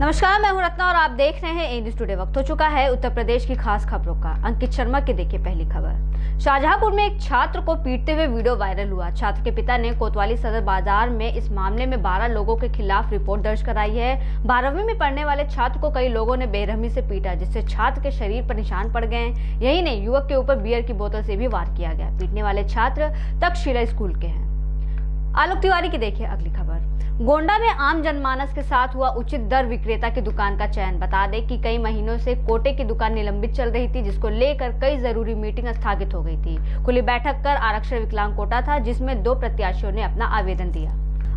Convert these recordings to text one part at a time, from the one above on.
नमस्कार, मैं हूं रत्ना और आप देख रहे हैं ए न्यूज़ टुडे। वक्त हो चुका है उत्तर प्रदेश की खास खबरों का। अंकित शर्मा की देखिए पहली खबर। शाहजहांपुर में एक छात्र को पीटते हुए वीडियो वायरल हुआ। छात्र के पिता ने कोतवाली सदर बाजार में इस मामले में 12 लोगों के खिलाफ रिपोर्ट दर्ज कराई है। 12वीं में पढ़ने वाले छात्र को कई लोगों ने बेरहमी से पीटा, जिससे छात्र के शरीर पर निशान पड़ गए। यही नहीं, युवक के ऊपर बियर की बोतल से भी वार किया गया। पीटने वाले छात्र तक्षशिला स्कूल के हैं। आलोक तिवारी की देखिए अगली खबर। गोंडा में आम जनमानस के साथ हुआ उचित दर विक्रेता की दुकान का चयन। बता दें कि कई महीनों से कोटे की दुकान निलंबित चल रही थी, जिसको लेकर कई जरूरी मीटिंग स्थगित हो गई थी। खुली बैठक कर आरक्षण विकलांग कोटा था, जिसमें 2 प्रत्याशियों ने अपना आवेदन दिया।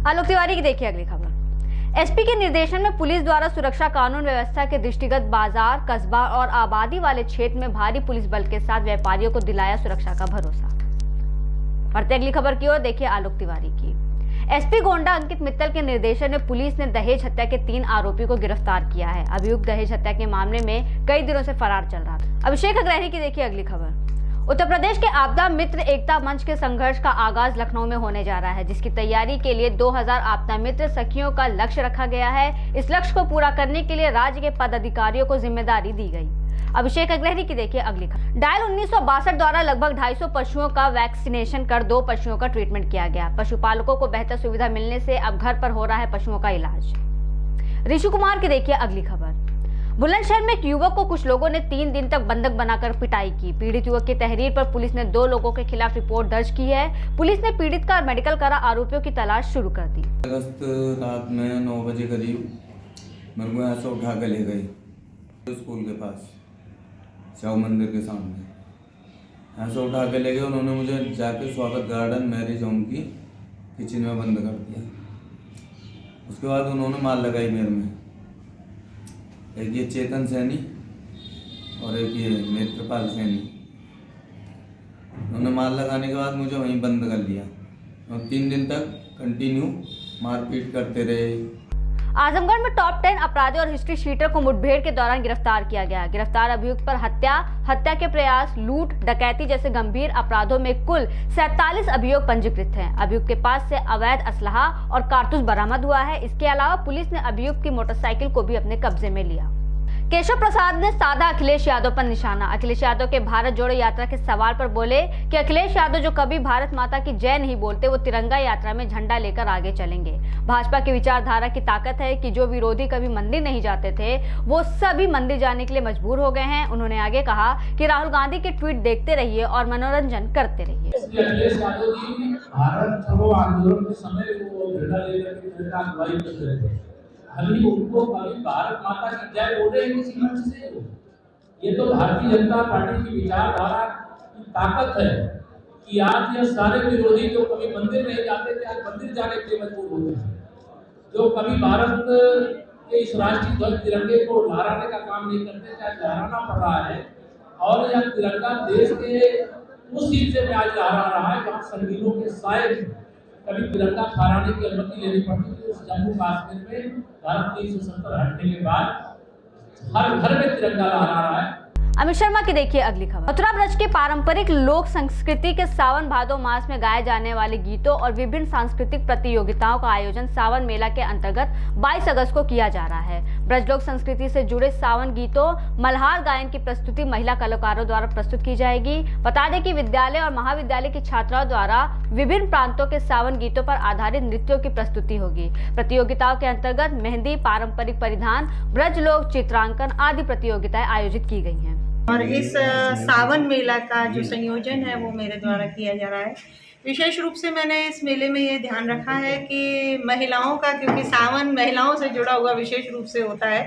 आलोक तिवारी की देखिए अगली खबर। एसपी के निर्देशन में पुलिस द्वारा सुरक्षा कानून व्यवस्था के दृष्टिगत बाजार, कस्बा और आबादी वाले क्षेत्र में भारी पुलिस बल के साथ व्यापारियों को दिलाया सुरक्षा का भरोसा। बढ़ते अगली खबर की ओर देखिए आलोक तिवारी की। एसपी गोंडा अंकित मित्तल के निर्देशन में पुलिस ने दहेज हत्या के 3 आरोपी को गिरफ्तार किया है। अभियुक्त दहेज हत्या के मामले में कई दिनों से फरार चल रहा था। अभिषेक अग्रही की देखिए अगली खबर। उत्तर प्रदेश के आपदा मित्र एकता मंच के संघर्ष का आगाज लखनऊ में होने जा रहा है, जिसकी तैयारी के लिए 2000 आपदा मित्र सखियों का लक्ष्य रखा गया है। इस लक्ष्य को पूरा करने के लिए राज्य के पदाधिकारियों को जिम्मेदारी दी गई। अभिषेक अग्रही की देखिए अगली खबर। डायल 1962 द्वारा लगभग 250 पशुओं का वैक्सीनेशन कर 2 पशुओं का ट्रीटमेंट किया गया। पशुपालकों को बेहतर सुविधा मिलने से अब घर पर हो रहा है पशुओं का इलाज। ऋषि कुमार की देखिए अगली खबर। बुलंदशहर में एक युवक को कुछ लोगों ने 3 दिन तक बंधक बनाकर पिटाई की। पीड़ित युवक की तहरीर पर पुलिस ने 2 लोगों के खिलाफ रिपोर्ट दर्ज की है। पुलिस ने पीड़ित का मेडिकल करा आरोपियों की तलाश शुरू कर दी। अगस्त रात में 9 बजे करीब मेरे को यहाँ से उठा के ले गए स्कूल के पास, शिव मंदिर के सामने। यहाँ से उठा के ले गए। उन्होंने मुझे जाके स्वागत गार्डन मैरिज होम की किचन में बंद कर दिया। उसके बाद उन्होंने मार लगाई मेरे में। एक ये चेतन सैनी और एक ये नेत्रपाल सैनी। उन्होंने मार लगाने के बाद मुझे वहीं बंद कर लिया और 3 दिन तक कंटिन्यू मारपीट करते रहे। आजमगढ़ में टॉप 10 अपराधी और हिस्ट्री शीटर को मुठभेड़ के दौरान गिरफ्तार किया गया। गिरफ्तार अभियुक्त पर हत्या के प्रयास, लूट, डकैती जैसे गंभीर अपराधों में कुल 47 अभियोग पंजीकृत हैं। अभियुक्त के पास से अवैध असलहा और कारतूस बरामद हुआ है। इसके अलावा पुलिस ने अभियुक्त की मोटरसाइकिल को भी अपने कब्जे में लिया। केशव प्रसाद ने साधा अखिलेश यादव पर निशाना। अखिलेश यादव के भारत जोड़ो यात्रा के सवाल पर बोले कि अखिलेश यादव जो कभी भारत माता की जय नहीं बोलते, वो तिरंगा यात्रा में झंडा लेकर आगे चलेंगे। भाजपा की विचारधारा की ताकत है कि जो विरोधी कभी मंदिर नहीं जाते थे, वो सभी मंदिर जाने के लिए मजबूर हो गए हैं। उन्होंने आगे कहा कि राहुल गांधी के ट्वीट देखते रहिए और मनोरंजन करते रहिए। अखिलेश यादव जी भारत छोड़ो आंदोलन के समय वो झंडा लेकर के अगुवाई कर रहे थे। अभी उनको कभी भारत माता की जय बोले किसी मंच से। ये तो भारतीय जनता पार्टी की विचारधारा की ताकत है कि आज ये सारे विरोधी जो कभी मंदिर नहीं जाते थे, आज मंदिर जाने के लिए मजबूर होते हैं। जो कभी भारत के इस राष्ट्रीय ध्वज तिरंगे को लहराने का काम नहीं करते थे, आज लहराना पड़ रहा है। और यह तिरंगा देश के उस हिस्से में आज लहरा रहा है जहाँ संगीनों के साए कभी तिरंगा फहराने की अनुमति लेनी पड़ती थी। उस जम्मू कश्मीर में भारत 370 हटने के बाद हर घर में तिरंगा लहरा रहा है। अमित शर्मा की देखिए अगली खबर। मथुरा ब्रज की पारंपरिक लोक संस्कृति के सावन भादो मास में गाए जाने वाले गीतों और विभिन्न सांस्कृतिक प्रतियोगिताओं का आयोजन सावन मेला के अंतर्गत 22 अगस्त को किया जा रहा है। ब्रज लोक संस्कृति से जुड़े सावन गीतों, मल्हार गायन की प्रस्तुति महिला कलाकारों द्वारा प्रस्तुत की जाएगी। बता दें कि विद्यालय और महाविद्यालय की छात्राओं द्वारा विभिन्न प्रांतों के सावन गीतों पर आधारित नृत्यों की प्रस्तुति होगी। प्रतियोगिताओं के अंतर्गत मेहंदी, पारंपरिक परिधान, ब्रज लोक चित्रांकन आदि प्रतियोगिताएं आयोजित की गई हैं। और इस सावन मेला का जो संयोजन है वो मेरे द्वारा किया जा रहा है। विशेष रूप से मैंने इस मेले में ये ध्यान रखा है कि महिलाओं का, क्योंकि सावन महिलाओं से जुड़ा हुआ विशेष रूप से होता है,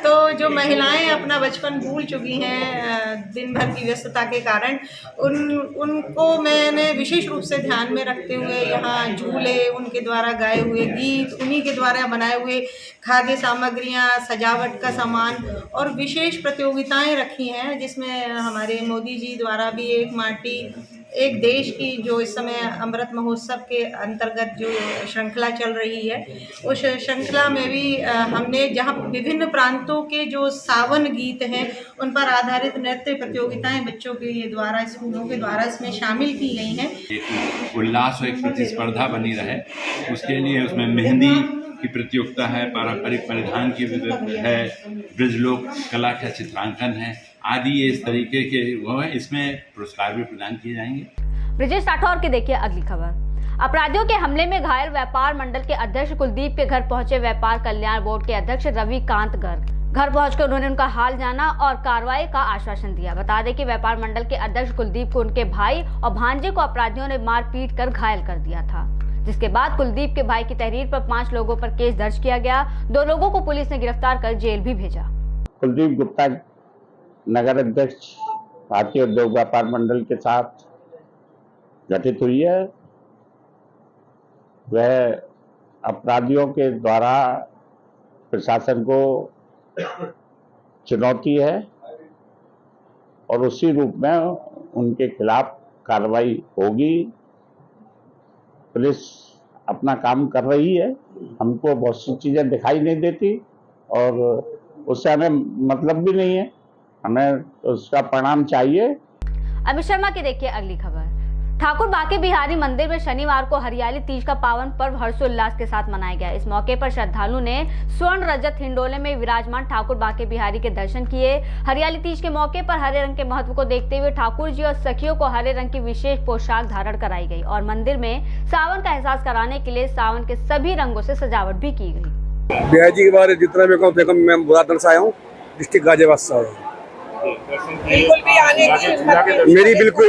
तो जो महिलाएं अपना बचपन भूल चुकी हैं दिन भर की व्यस्तता के कारण, उनको मैंने विशेष रूप से ध्यान में रखते हुए यहाँ झूले, उनके द्वारा गाए हुए गीत, उन्हीं के द्वारा बनाए हुए खाद्य सामग्रियाँ, सजावट का सामान और विशेष प्रतियोगिताएं रखी हैं, जिसमें हमारे मोदी जी द्वारा भी एक माटी एक देश की जो इस समय अमृत महोत्सव के अंतर्गत जो श्रृंखला चल रही है, उस श्रृंखला में भी हमने जहां विभिन्न प्रांतों के जो सावन गीत हैं उन पर आधारित नृत्य प्रतियोगिताएं बच्चों के द्वारा, स्कूलों के द्वारा इसमें शामिल की गई हैं। एक उल्लास और एक प्रतिस्पर्धा बनी रहे, उसके लिए उसमें मेहंदी की प्रतियोगिता है, पारंपरिक परिधान की है, ब्रजलोक कला का चित्रांकन है आदि, इस तरीके के वो है। इसमें पुरस्कार भी प्रदान किए जाएंगे। ब्रिजेश राठौर की देखिए अगली खबर। अपराधियों के हमले में घायल व्यापार मंडल के अध्यक्ष कुलदीप के घर पहुंचे व्यापार कल्याण बोर्ड के अध्यक्ष रविकांत गर्ग। घर पहुंचकर उन्होंने उनका हाल जाना और कार्रवाई का आश्वासन दिया। बता दें कि व्यापार मंडल के अध्यक्ष कुलदीप को उनके भाई और भांजे को अपराधियों ने मार पीट कर घायल कर दिया था, जिसके बाद कुलदीप के भाई की तहरीर पर 5 लोगों पर केस दर्ज किया गया। 2 लोगों को पुलिस ने गिरफ्तार कर जेल भी भेजा। कुलदीप गुप्ता नगर अध्यक्ष भारतीय उद्योग व्यापार मंडल के साथ गठित हुई है। वह अपराधियों के द्वारा प्रशासन को चुनौती है और उसी रूप में उनके खिलाफ कार्रवाई होगी। पुलिस अपना काम कर रही है, हमको बहुत सी चीजें दिखाई नहीं देती और उससे हमें मतलब भी नहीं है, हमें उसका परिणाम चाहिए। अमित शर्मा की देखिए अगली खबर। ठाकुर बाके बिहारी मंदिर में शनिवार को हरियाली तीज का पावन पर्व हर्षोल्लास के साथ मनाया गया। इस मौके पर श्रद्धालु ने स्वर्ण रजत हिंडोले में विराजमान ठाकुर बाके बिहारी के दर्शन किए। हरियाली तीज के मौके पर हरे रंग के महत्व को देखते हुए ठाकुर जी और सखियों को हरे रंग की विशेष पोशाक धारण कराई गई और मंदिर में सावन का एहसास कराने के लिए सावन के सभी रंगों से सजावट भी की गई। बिहारी जी के बारे जितना मैं कहूँ मैं बुरादन से आया हूँ, डिस्ट्रिक्ट गाजियाबाद से आया हूँ। मेरी बिल्कुल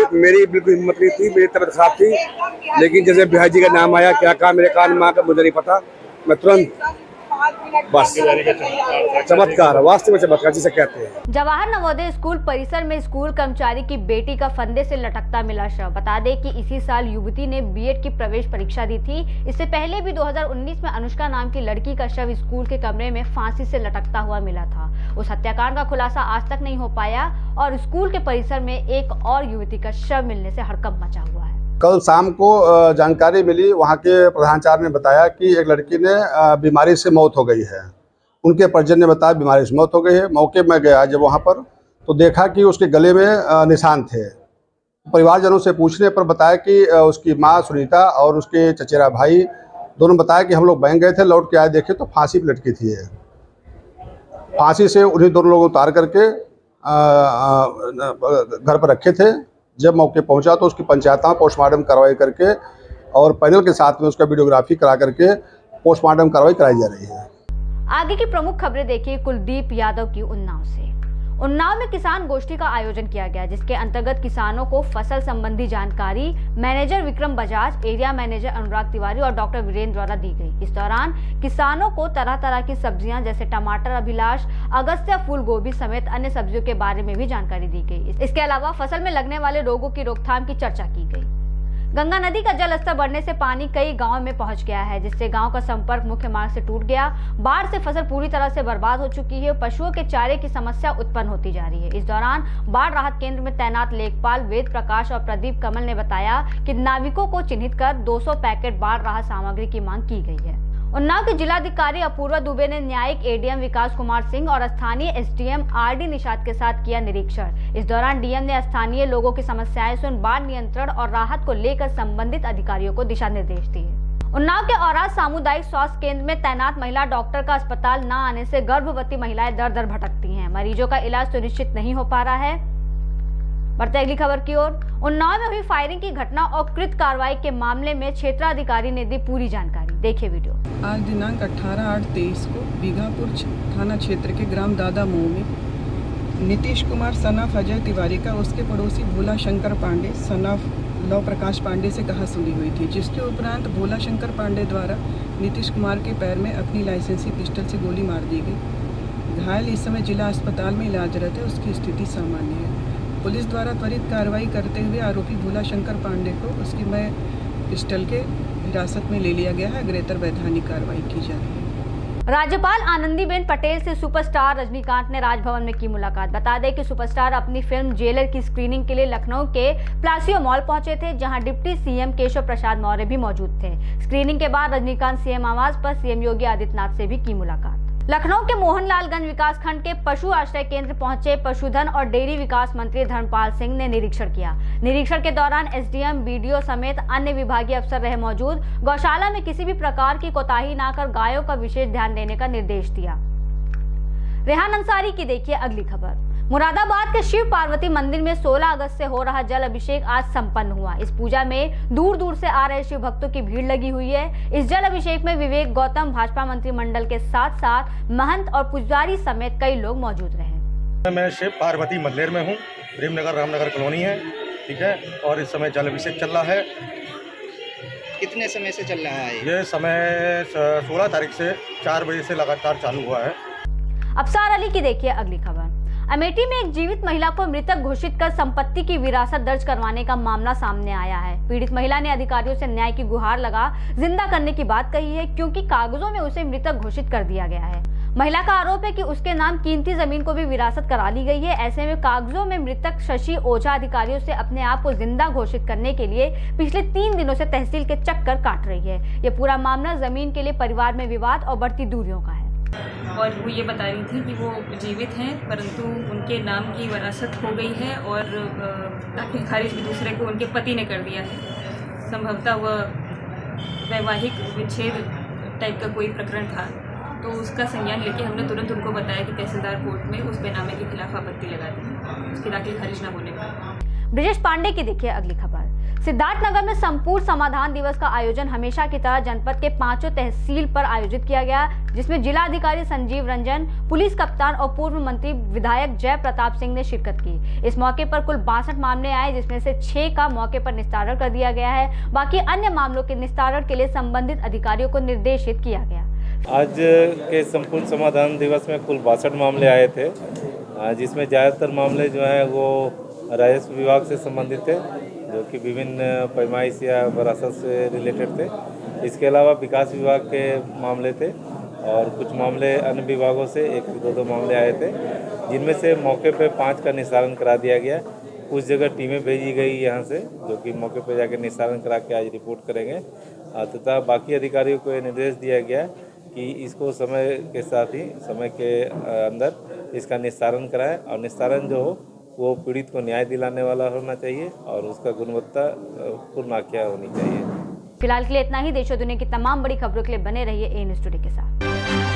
हिम्मत नहीं थी, मेरी तबीयत खराब थी, लेकिन जैसे बिहारी जी का नाम आया, क्या कहा मेरे कान में आकर मुझे नहीं पता, मैं तुरंत बस चमत्कार, वास्तव में चमत्कार जिसे कहते हैं। जवाहर नवोदय स्कूल परिसर में स्कूल कर्मचारी की बेटी का फंदे से लटकता मिला शव। बता दें कि इसी साल युवती ने बीएड की प्रवेश परीक्षा दी थी। इससे पहले भी 2019 में अनुष्का नाम की लड़की का शव स्कूल के कमरे में फांसी से लटकता हुआ मिला था। उस हत्याकांड का खुलासा आज तक नहीं हो पाया और स्कूल के परिसर में एक और युवती का शव मिलने से हड़कंप मचा हुआ है। कल शाम को जानकारी मिली, वहाँ के प्रधानाचार्य ने बताया कि एक लड़की ने बीमारी से मौत हो गई है। उनके परिजन ने बताया बीमारी से मौत हो गई है। मौके में गया जब वहाँ पर तो देखा कि उसके गले में निशान थे। परिवारजनों से पूछने पर बताया कि उसकी माँ सुनीता और उसके चचेरा भाई दोनों बताया कि हम लोग बैंक गए थे, लौट के आए देखे तो फांसी पर लटकी थी। फांसी से उन्हीं दोनों लोगों उतार करके घर पर रखे थे। जब मौके पहुंचा तो उसकी पंचायत में पोस्टमार्टम कार्रवाई करके और पैनल के साथ में उसका वीडियोग्राफी करा करके पोस्टमार्टम कार्रवाई कराई जा रही है। आगे की प्रमुख खबरें देखिए कुलदीप यादव की उन्नाव से। उन्नाव में किसान गोष्ठी का आयोजन किया गया, जिसके अंतर्गत किसानों को फसल संबंधी जानकारी manager Vikram Bajaj, area manager Anurag Tiwari और डॉक्टर वीरेंद्र द्वारा दी गई। इस दौरान किसानों को तरह तरह की सब्जियां जैसे टमाटर, अभिलाष, अगस्त्या, फूल गोभी समेत अन्य सब्जियों के बारे में भी जानकारी दी गई। इसके अलावा फसल में लगने वाले रोगों की रोकथाम की चर्चा की गई। गंगा नदी का जल स्तर बढ़ने से पानी कई गांवों में पहुंच गया है, जिससे गांव का संपर्क मुख्य मार्ग से टूट गया। बाढ़ से फसल पूरी तरह से बर्बाद हो चुकी है। पशुओं के चारे की समस्या उत्पन्न होती जा रही है। इस दौरान बाढ़ राहत केंद्र में तैनात लेखपाल वेद प्रकाश और प्रदीप कमल ने बताया कि नाविकों को चिन्हित कर 200 पैकेट बाढ़ राहत सामग्री की मांग की गई है। उन्नाव के जिलाधिकारी अपूर्वा दुबे ने न्यायिक एडीएम विकास कुमार सिंह और स्थानीय एसडीएम आरडी निषाद के साथ किया निरीक्षण। इस दौरान डीएम ने स्थानीय लोगों की समस्याएं सुन बाढ़ नियंत्रण और राहत को लेकर संबंधित अधिकारियों को दिशा निर्देश दिए। उन्नाव के औराद सामुदायिक स्वास्थ्य केंद्र में तैनात महिला डॉक्टर का अस्पताल न आने से गर्भवती महिलाएं दर दर भटकती हैं। मरीजों का इलाज सुनिश्चित नहीं हो पा रहा है। बढ़ते अगली खबर की ओर। उन्नाव में हुई फायरिंग की घटना और कृत कार्रवाई के मामले में क्षेत्राधिकारी ने दी पूरी जानकारी। देखिए वीडियो। आज दिनांक 18/8/23 को बीघापुर थाना क्षेत्र के ग्राम दादा मोह में नीतीश कुमार सन ऑफ अजय तिवारी का उसके पड़ोसी भोला शंकर पांडे सन ऑफ लव प्रकाश पांडे से कहासुनी हुई थी, जिसके उपरांत भोला शंकर पांडे द्वारा नीतीश कुमार के पैर में अपनी लाइसेंसी पिस्टल से गोली मार दी गई। घायल इस समय जिला अस्पताल में इलाजरत है, उसकी स्थिति सामान्य है। पुलिस द्वारा त्वरित कार्रवाई करते हुए आरोपी भोला शंकर पांडे को उसकी पिस्टल के हिरासत में ले लिया गया है। अग्रेतर वैधानिक कार्रवाई की जा रही है। राज्यपाल आनंदीबेन पटेल से सुपरस्टार रजनीकांत ने राजभवन में की मुलाकात। बता दें कि सुपरस्टार अपनी फिल्म जेलर की स्क्रीनिंग के लिए लखनऊ के प्लासियो मॉल पहुंचे थे, जहां डिप्टी सीएम केशव प्रसाद मौर्य भी मौजूद थे। स्क्रीनिंग के बाद रजनीकांत सीएम आवास पर सीएम योगी आदित्यनाथ से भी की मुलाकात। लखनऊ के मोहनलालगंज विकासखंड के पशु आश्रय केंद्र पहुंचे पशुधन और डेयरी विकास मंत्री धर्मपाल सिंह ने निरीक्षण किया। निरीक्षण के दौरान एसडीएम, बीडीओ समेत अन्य विभागीय अफसर रहे मौजूद। गौशाला में किसी भी प्रकार की कोताही न कर गायों का विशेष ध्यान देने का निर्देश दिया। रेहान अंसारी की देखिए अगली खबर। मुरादाबाद के शिव पार्वती मंदिर में 16 अगस्त से हो रहा जल अभिषेक आज संपन्न हुआ। इस पूजा में दूर दूर से आ रहे शिव भक्तों की भीड़ लगी हुई है। इस जल अभिषेक में विवेक गौतम, भाजपा मंत्रिमंडल के साथ साथ महंत और पुजारी समेत कई लोग मौजूद रहे। मैं शिव पार्वती मंदिर में हूँ, प्रेमनगर रामनगर कॉलोनी है, ठीक है। और इस समय जल अभिषेक चल रहा है। कितने समय से चल रहा है ये समय 16 तारीख से 4 बजे से लगातार चालू हुआ है। अफसार अली की देखिए अगली खबर। अमेठी में एक जीवित महिला को मृतक घोषित कर संपत्ति की विरासत दर्ज करवाने का मामला सामने आया है। पीड़ित महिला ने अधिकारियों से न्याय की गुहार लगा जिंदा करने की बात कही है, क्योंकि कागजों में उसे मृतक घोषित कर दिया गया है। महिला का आरोप है कि उसके नाम कीमती जमीन को भी विरासत करा ली गई है। ऐसे में कागजों में मृतक शशि ओझा अधिकारियों से अपने आप को जिंदा घोषित करने के लिए पिछले 3 दिनों से तहसील के चक्कर काट रही है। ये पूरा मामला जमीन के लिए परिवार में विवाद और बढ़ती दूरियों का है। और वो ये बता रही थी कि वो जीवित हैं, परंतु उनके नाम की वरासत हो गई है और दाखिल खारिज भी दूसरे को उनके पति ने कर दिया है। संभवतः वह वैवाहिक विच्छेद टाइप का कोई प्रकरण था, तो उसका संज्ञान लेके हमने तुरंत उनको बताया कि तहसीलदार कोर्ट में उस बेनामे के खिलाफ आपत्ति लगा दी, उसकी दाखिल खारिज न होने पर। ब्रिजेश पांडे की देखिए अगली खबर। सिद्धार्थनगर में संपूर्ण समाधान दिवस का आयोजन हमेशा की तरह जनपद के 5 तहसील पर आयोजित किया गया, जिसमें जिला अधिकारी संजीव रंजन, पुलिस कप्तान और पूर्व मंत्री विधायक जय प्रताप सिंह ने शिरकत की। इस मौके पर कुल 62 मामले आए, जिसमें से 6 का मौके पर निस्तारण कर दिया गया है। बाकी अन्य मामलों के निस्तारण के लिए संबंधित अधिकारियों को निर्देशित किया गया। आज के संपूर्ण समाधान दिवस में कुल 62 मामले आए थे, जिसमें ज़्यादातर मामले जो हैं वो राजस्व विभाग से संबंधित थे, जो कि विभिन्न पैमाइश या वरासत से रिलेटेड थे। इसके अलावा विकास विभाग के मामले थे और कुछ मामले अन्य विभागों से 1-2 मामले आए थे, जिनमें से मौके पे 5 का निस्तारण करा दिया गया। कुछ जगह टीमें भेजी गई यहाँ से, जो कि मौके पे जाकर निस्तारण करा के आज रिपोर्ट करेंगे, तथा बाकी अधिकारियों को ये निर्देश दिया गया कि इसको समय के साथ ही समय के अंदर इसका निस्तारण कराएं और निस्तारण जो हो वो पीड़ित को न्याय दिलाने वाला होना चाहिए और उसका गुणवत्ता पूर्ण आख्या होनी चाहिए। फिलहाल के लिए इतना ही। देश और दुनिया की तमाम बड़ी खबरों के लिए बने रहिए ए न्यूज़ टुडे के साथ।